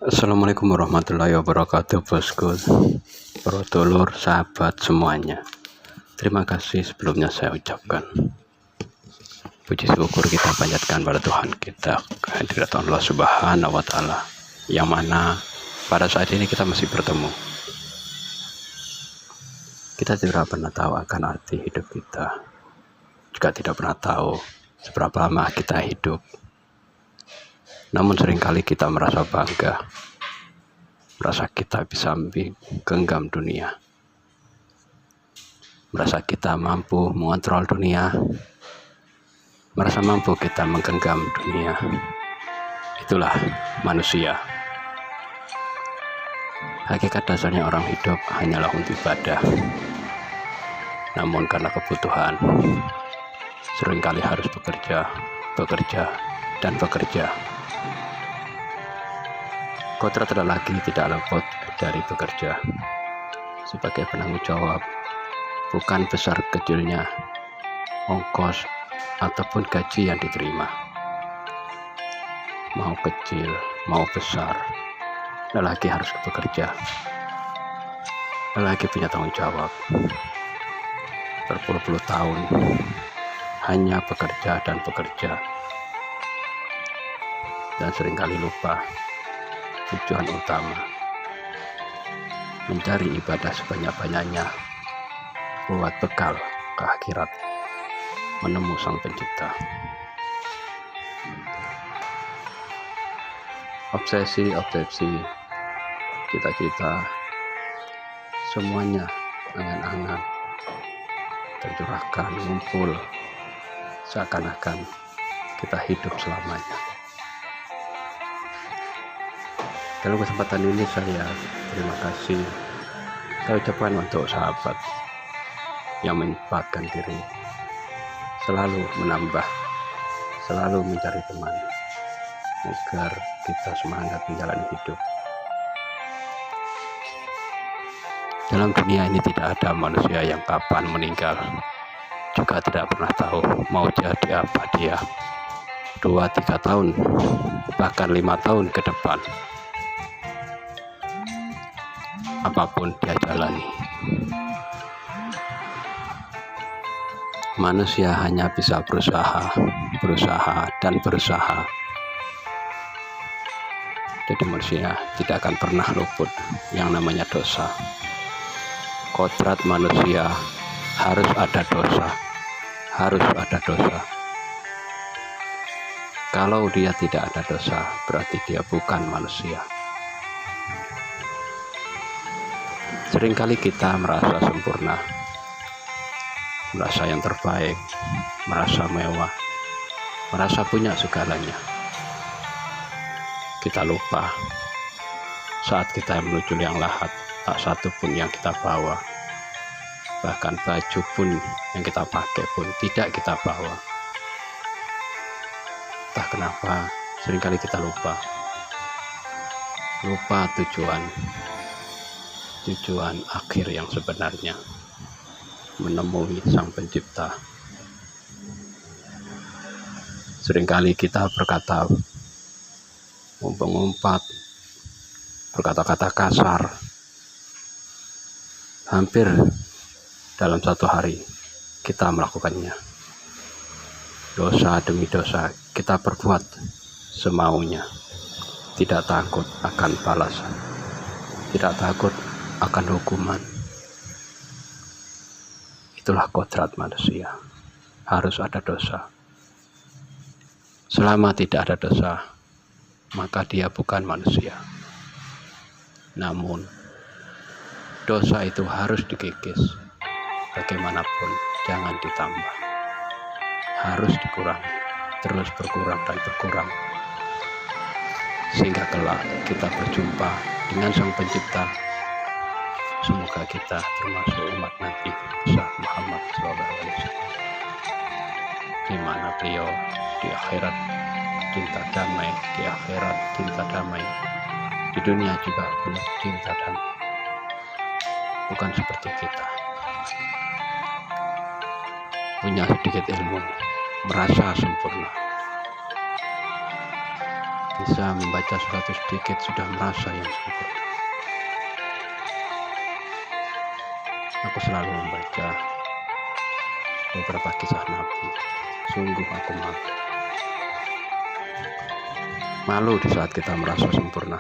Assalamualaikum warahmatullahi wabarakatuh, bosku, bro, dulur, sahabat semuanya. Terima kasih sebelumnya saya ucapkan. Puji syukur kita panjatkan pada Tuhan kita, kehadirat Allah Subhanahu wa Ta'ala, yang mana pada saat ini kita masih bertemu. Kita tidak pernah tahu akan arti hidup kita, juga tidak pernah tahu seberapa lama kita hidup. Namun seringkali kita merasa bangga, merasa kita bisa menggenggam dunia, merasa kita mampu mengontrol dunia, merasa mampu kita menggenggam dunia. Itulah manusia. Hakikat dasarnya orang hidup hanyalah untuk ibadah. Namun karena kebutuhan, seringkali harus bekerja, dan bekerja. Kodrat lelaki tidak luput dari bekerja sebagai penanggung jawab, bukan besar kecilnya ongkos ataupun gaji yang diterima. Mau kecil, mau besar, lelaki harus bekerja. Lelaki punya tanggung jawab. Berpuluh-puluh tahun hanya bekerja dan bekerja, dan seringkali lupa tujuan utama, mencari ibadah sebanyak-banyaknya buat bekal ke akhirat, menemu Sang Pencipta. Obsesi, cita-cita, semuanya angan-angan tercurahkan, ngumpul, seakan-akan kita hidup selamanya. Dalam kesempatan ini saya terima kasih saya ucapkan untuk sahabat yang menyempatkan diri, selalu menambah, selalu mencari teman, agar kita semangat menjalani hidup. Dalam dunia ini tidak ada manusia yang kapan meninggal, juga tidak pernah tahu mau jadi apa dia 2-3 tahun, bahkan 5 tahun ke depan. Apapun dia jalani, manusia hanya bisa berusaha dan berusaha. Jadi manusia tidak akan pernah luput yang namanya dosa. Kodrat manusia harus ada dosa. Kalau dia tidak ada dosa, berarti dia bukan manusia. Seringkali kita merasa sempurna, merasa yang terbaik, merasa mewah, merasa punya segalanya. Kita lupa saat kita menuju liang lahat, tak satu pun yang kita bawa. Bahkan baju pun yang kita pakai pun tidak kita bawa. Entah kenapa seringkali kita lupa tujuan akhir yang sebenarnya, menemui Sang Pencipta. Seringkali kita berkata, mengumpat, berkata-kata kasar, hampir dalam satu hari kita melakukannya. Dosa demi dosa kita perbuat semaunya, tidak takut akan balasan, tidak takut akan hukuman. Itulah kodrat manusia, harus ada dosa. Selama tidak ada dosa, maka dia bukan manusia. Namun dosa itu harus dikikis, bagaimanapun jangan ditambah, harus dikurangi, terus berkurang dan berkurang, sehingga kelak kita berjumpa dengan Sang Pencipta. Semoga kita termasuk umat Nabi Muhammad SAW, di mana beliau di akhirat cinta damai, di dunia juga penuh cinta damai. Bukan seperti kita, punya sedikit ilmu, merasa sempurna. Bisa membaca suatu sedikit sudah merasa yang sempurna. Aku selalu membaca beberapa kisah Nabi. Sungguh aku malu di saat kita merasa sempurna,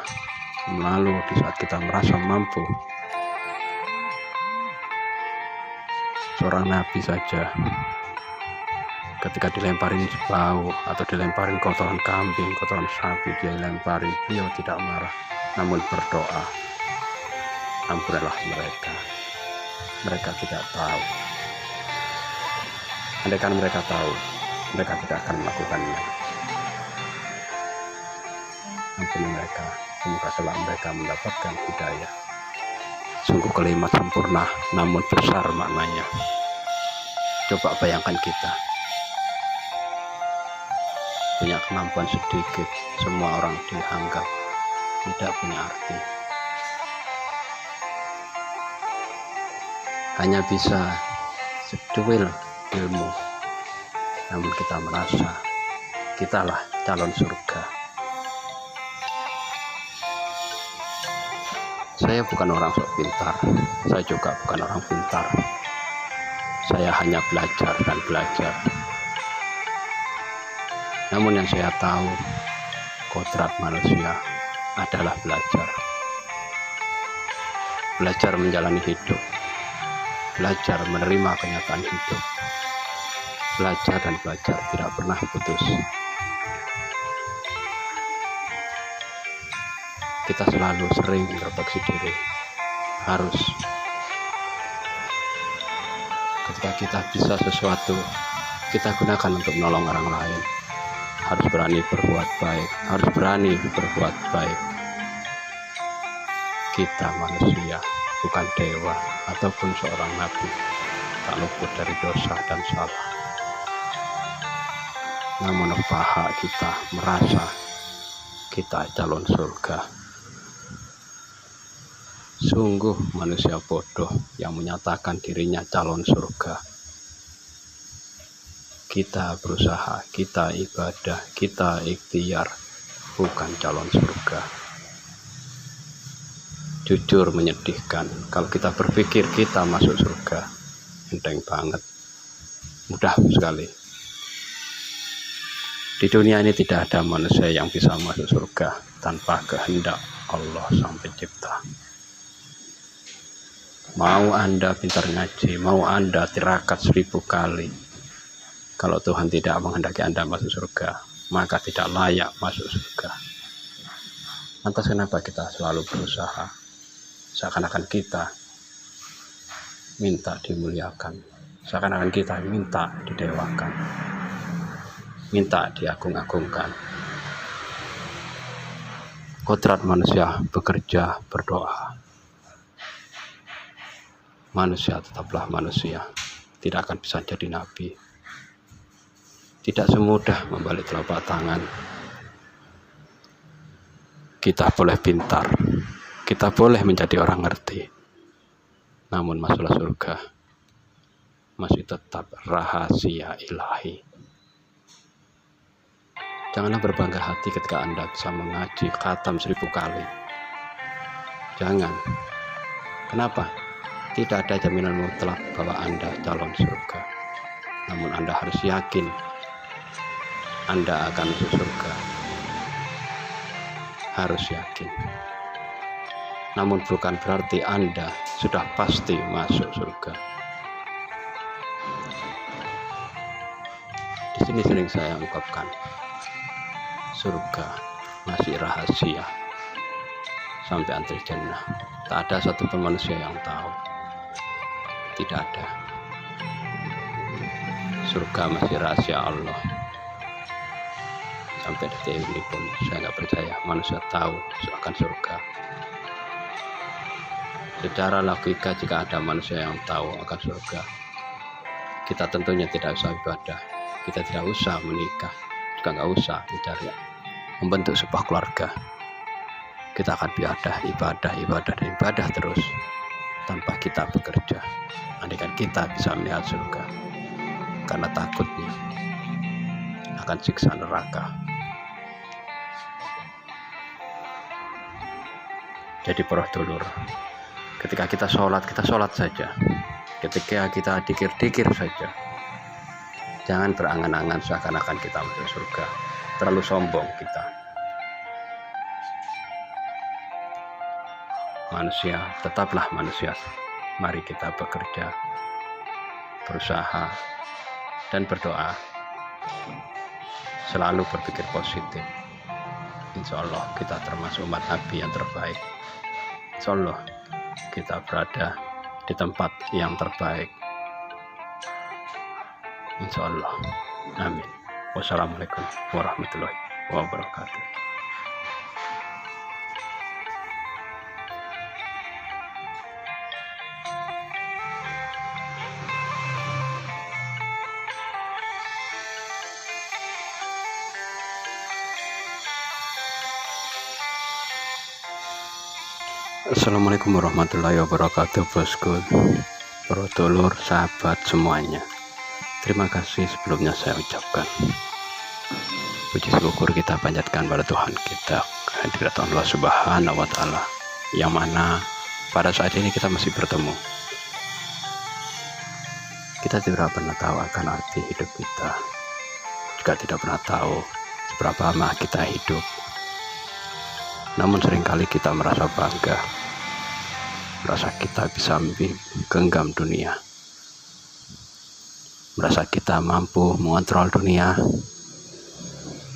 malu di saat kita merasa mampu. Seorang Nabi saja ketika dilemparin bau atau dilemparin kotoran kambing, kotoran sapi, dia lemparin, beliau tidak marah, namun berdoa, ampunilah mereka. Mereka tidak tahu. Andaikan mereka tahu, mereka tidak akan melakukannya. Ampuni mereka, semoga kelak mereka mendapatkan hidayah. Sungguh kalimat sempurna, namun besar maknanya. Coba bayangkan kita punya kemampuan sedikit, semua orang dianggap tidak punya arti. Hanya bisa secuil ilmu, namun kita merasa kitalah calon surga. Saya bukan orang sok pintar, saya juga bukan orang pintar. Saya hanya belajar dan belajar. Namun yang saya tahu, kodrat manusia adalah belajar. Belajar menjalani hidup, belajar menerima kenyataan hidup, belajar dan belajar tidak pernah putus. Kita selalu sering introspeksi diri. Harus ketika kita bisa sesuatu, kita gunakan untuk menolong orang lain. Harus berani berbuat baik, harus berani berbuat baik. Kita manusia, bukan dewa ataupun seorang nabi, tak luput dari dosa dan salah. Namun paha kita merasa kita calon surga. Sungguh manusia bodoh yang menyatakan dirinya calon surga. Kita berusaha, kita ibadah, kita ikhtiar, bukan calon surga. Jujur menyedihkan, kalau kita berpikir kita masuk surga, enteng banget, mudah sekali. Di dunia ini tidak ada manusia yang bisa masuk surga tanpa kehendak Allah Sang Pencipta. Mau Anda pintar ngaji, mau Anda tirakat 1000 kali, kalau Tuhan tidak menghendaki Anda masuk surga, maka tidak layak masuk surga. Lantas kenapa kita selalu berusaha? Seakan-akan kita minta dimuliakan, seakan-akan kita minta didewakan, minta diagung-agungkan. Kodrat manusia bekerja, berdoa. Manusia tetaplah manusia, tidak akan bisa jadi nabi. Tidak semudah membalik telapak tangan. Kita boleh pintar, kita boleh menjadi orang ngerti, namun masalah surga masih tetap rahasia ilahi. Janganlah berbangga hati ketika Anda bisa mengaji khatam 1000 kali. Jangan. Kenapa? Tidak ada jaminan mutlak bahwa Anda calon surga. Namun Anda harus yakin Anda akan masuk surga. Harus yakin. Namun bukan berarti Anda sudah pasti masuk surga. Di sini sering saya ungkapkan, surga masih rahasia sampai antri jannah. Tak ada satupun manusia yang tahu. Tidak ada. Surga masih rahasia Allah. Sampai detik ini pun saya nggak percaya manusia tahu akan surga. Secara logika, jika ada manusia yang tahu akan surga, kita tentunya tidak usah ibadah, kita tidak usah menikah, juga nggak usah mencari membentuk sebuah keluarga. Kita akan ibadah terus tanpa kita bekerja. Andaikan kita bisa melihat surga, karena takutnya akan siksa neraka. Jadi para dulur, ketika kita sholat saja. Ketika kita dikir-dikir saja. Jangan berangan-angan seakan-akan kita masuk surga. Terlalu sombong kita. Manusia, tetaplah manusia. Mari kita bekerja, berusaha, dan berdoa. Selalu berpikir positif. Insya Allah kita termasuk umat Nabi yang terbaik. Insya Allah kita berada di tempat yang terbaik. Insya Allah. Amin. Wassalamualaikum warahmatullahi wabarakatuh. Assalamualaikum warahmatullahi wabarakatuh, bosku, para dulur, sahabat semuanya. Terima kasih sebelumnya saya ucapkan. Puji syukur kita panjatkan pada Tuhan kita, hadirat Allah Subhanahu wa Ta'ala, yang mana pada saat ini kita masih bertemu. Kita tidak pernah tahu akan arti hidup kita, juga tidak pernah tahu seberapa lama kita hidup. Namun seringkali kita merasa bangga, merasa kita bisa menggenggam dunia, merasa kita mampu mengontrol dunia,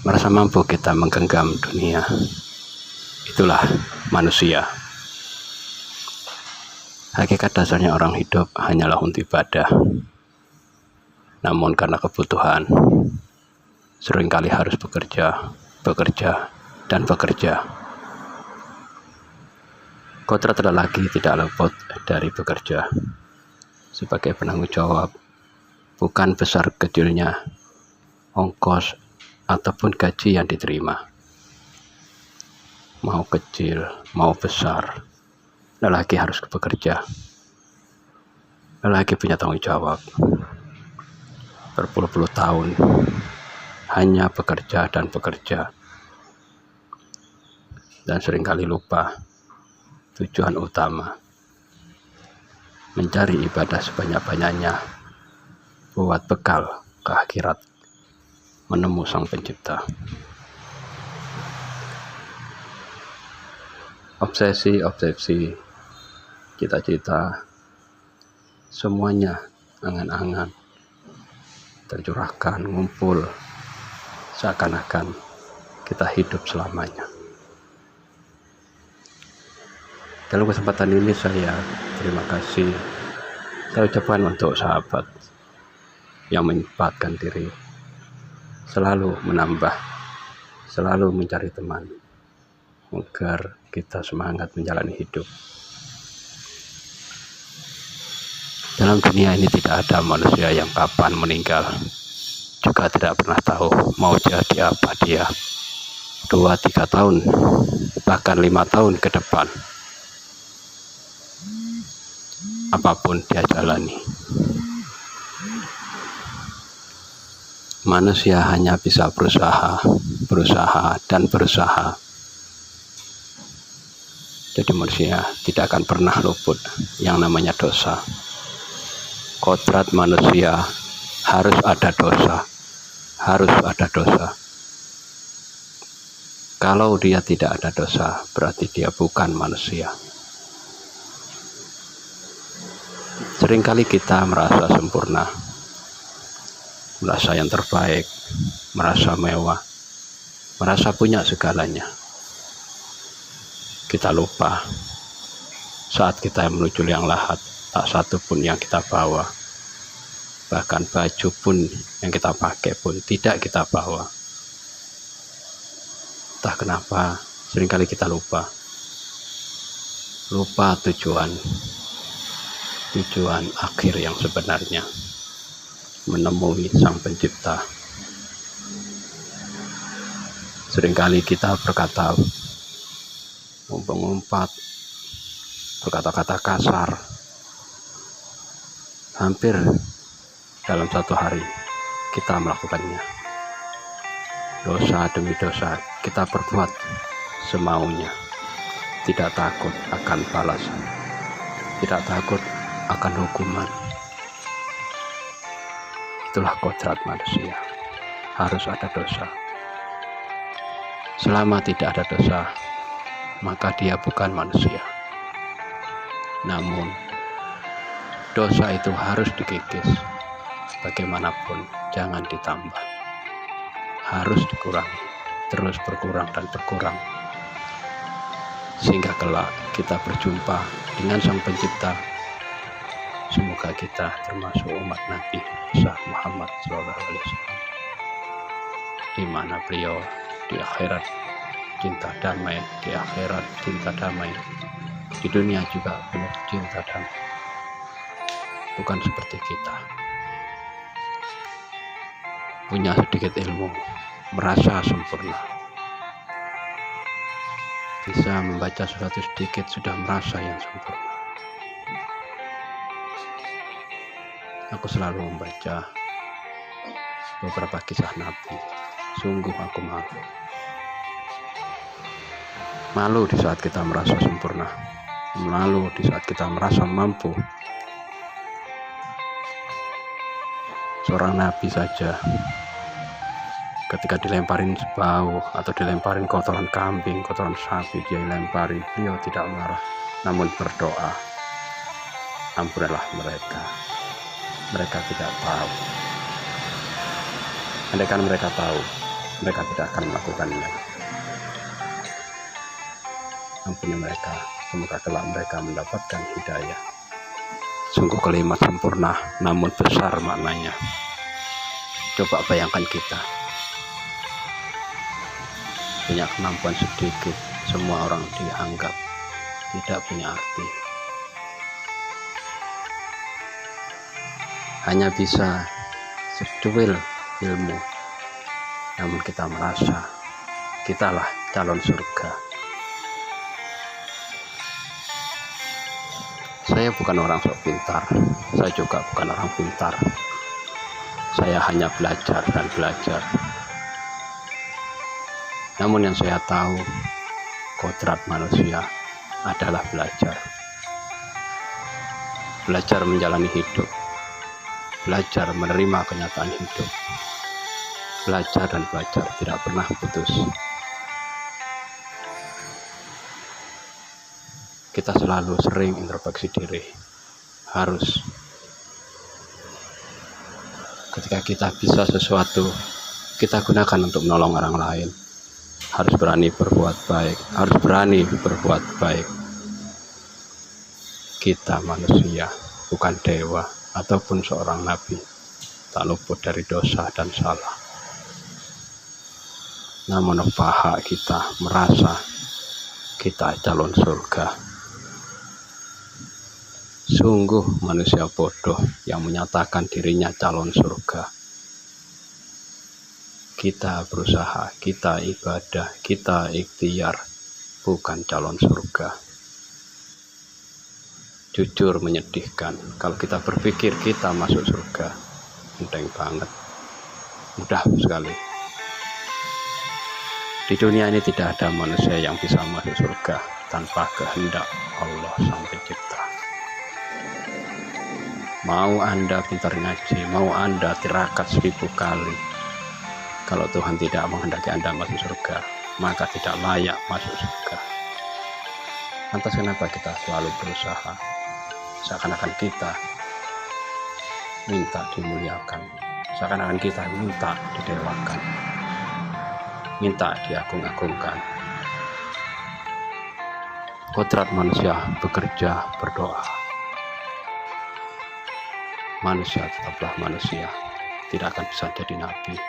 merasa mampu kita menggenggam dunia. Itulah manusia. Hakikat dasarnya orang hidup hanyalah untuk ibadah. Namun karena kebutuhan, seringkali harus bekerja, dan bekerja. Kodrat lelaki tidak luput dari bekerja sebagai penanggung jawab, bukan besar kecilnya ongkos ataupun gaji yang diterima. Mau kecil, mau besar, lelaki harus bekerja. Lelaki punya tanggung jawab. Berpuluh-puluh tahun hanya bekerja dan bekerja, dan seringkali lupa tujuan utama, mencari ibadah sebanyak-banyaknya buat bekal ke akhirat, menemu Sang Pencipta. Obsesi, cita-cita, semuanya angan-angan tercurahkan, ngumpul, seakan-akan kita hidup selamanya. Dalam kesempatan ini saya terima kasih saya ucapkan untuk sahabat yang menyempatkan diri selalu menambah, selalu mencari teman agar kita semangat menjalani hidup. Dalam dunia ini tidak ada manusia yang kapan meninggal, juga tidak pernah tahu mau jadi apa dia 2-3 tahun, bahkan 5 tahun ke depan. Apapun dia jalani, manusia hanya bisa berusaha, dan berusaha. Jadi manusia tidak akan pernah luput yang namanya dosa. Kodrat manusia harus ada dosa, Kalau dia tidak ada dosa, berarti dia bukan manusia. Seringkali kita merasa sempurna, merasa yang terbaik, merasa mewah, merasa punya segalanya. Kita lupa saat kita menuju liang lahat, tak satu pun yang kita bawa. Bahkan baju pun yang kita pakai pun tidak kita bawa. Entah kenapa seringkali kita lupa tujuan akhir yang sebenarnya, menemui Sang Pencipta. Seringkali kita berkata, mengumpat, berkata-kata kasar, hampir dalam satu hari kita melakukannya. Dosa demi dosa kita perbuat semaunya. tidak takut akan balasan, tidak takut akan hukuman. Itulah kodrat manusia, harus ada dosa. Selama tidak ada dosa, maka dia bukan manusia. Namun dosa itu harus dikikis. Bagaimanapun jangan ditambah, harus dikurangi, terus berkurang dan berkurang, sehingga kelak kita berjumpa dengan Sang Pencipta. Semoga kita termasuk umat Nabi besar Muhammad SAW, di mana beliau di akhirat cinta damai, di akhirat cinta damai, di dunia juga penuh cinta damai. Bukan seperti kita, punya sedikit ilmu, merasa sempurna, bisa membaca sesuatu sedikit sudah merasa yang sempurna. Aku selalu membaca beberapa kisah Nabi. Sungguh aku malu. Malu di saat kita merasa sempurna, malu di saat kita merasa mampu. Seorang Nabi saja ketika dilemparin bau atau dilemparin kotoran kambing, kotoran sapi, dia lempari, beliau tidak marah, namun berdoa, ampunilah mereka, mereka tidak tahu. Andaikan mereka tahu, mereka tidak akan melakukannya. Ampuni mereka, semoga kelak mereka mendapatkan hidayah. Sungguh kalimat sempurna, namun besar maknanya. Coba bayangkan kita punya kemampuan sedikit, semua orang dianggap tidak punya arti. Hanya bisa secuil ilmu, namun kita merasa kitalah calon surga. Saya bukan orang sok pintar, saya juga bukan orang pintar. Saya hanya belajar dan belajar. Namun yang saya tahu, kodrat manusia adalah belajar. Belajar menjalani hidup, belajar menerima kenyataan hidup, belajar dan belajar, tidak pernah putus. Kita selalu sering introspeksi diri. Harus ketika kita bisa sesuatu, kita gunakan untuk menolong orang lain. Harus berani berbuat baik, harus berani berbuat baik. Kita manusia, bukan dewa ataupun seorang nabi, tak luput dari dosa dan salah. Namun paha kita merasa kita calon surga. Sungguh manusia bodoh yang menyatakan dirinya calon surga. Kita berusaha, kita ibadah, kita ikhtiar, bukan calon surga. Jujur menyedihkan, kalau kita berpikir kita masuk surga, enteng banget, mudah sekali. Di dunia ini tidak ada manusia yang bisa masuk surga tanpa kehendak Allah Sang Pencipta. Mau Anda pintar ngaji, mau Anda tirakat 1000 kali, kalau Tuhan tidak menghendaki Anda masuk surga, maka tidak layak masuk surga. Lantas kenapa kita selalu berusaha seakan-akan kita minta dimuliakan, seakan-akan kita minta didewakan, minta diagung-agungkan. Kodrat manusia bekerja, berdoa. Manusia tetaplah manusia, tidak akan bisa jadi nabi.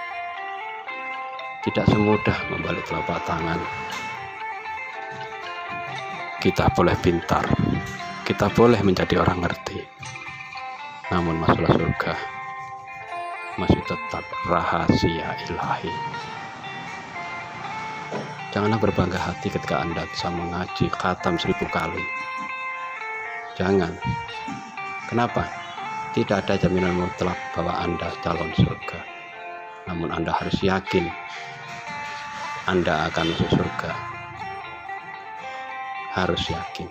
Tidak semudah membalik telapak tangan. Kita boleh pintar, kita boleh menjadi orang ngerti, namun masalah surga masih tetap rahasia ilahi. Janganlah berbangga hati ketika Anda bisa mengaji khatam 1000 kali. Jangan. Kenapa? Tidak ada jaminan mutlak bahwa Anda calon surga. Namun Anda harus yakin Anda akan masuk surga. harus yakin.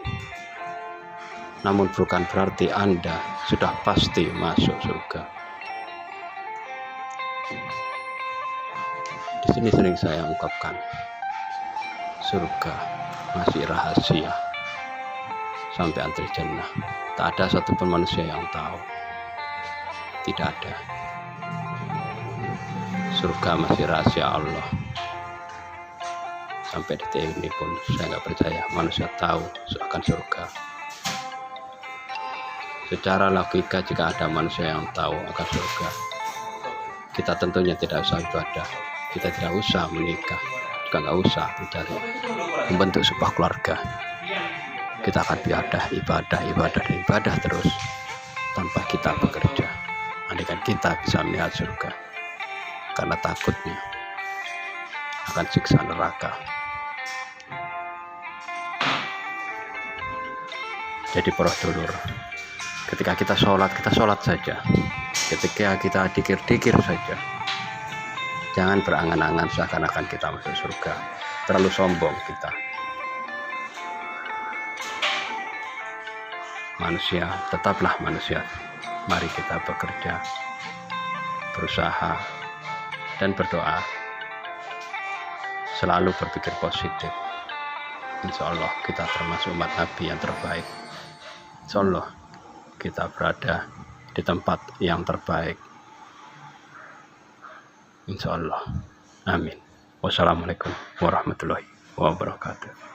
Namun bukan berarti Anda sudah pasti masuk surga. Di sini sering saya ungkapkan, surga masih rahasia sampai antri jannah. Tak ada satupun manusia yang tahu. Tidak ada. Surga masih rahasia Allah. Sampai detik ini pun saya nggak percaya manusia tahu akan surga. Secara logika, jika ada manusia yang tahu akan surga, kita tentunya tidak usah ibadah, kita tidak usah menikah, juga nggak usah mencari membentuk sebuah keluarga. Kita akan ibadah terus tanpa kita bekerja. Andaikan kita bisa melihat surga, karena takutnya akan siksa neraka. Jadi para dulur, ketika kita sholat saja. Ketika kita dikir saja. Jangan berangan-angan seakan-akan kita masuk surga. Terlalu sombong kita. Manusia, tetaplah manusia. Mari kita bekerja, berusaha, dan berdoa. Selalu berpikir positif. Insya Allah kita termasuk umat Nabi yang terbaik. Insya Allah kita berada di tempat yang terbaik. Insya Allah. Amin. Wassalamualaikum warahmatullahi wabarakatuh.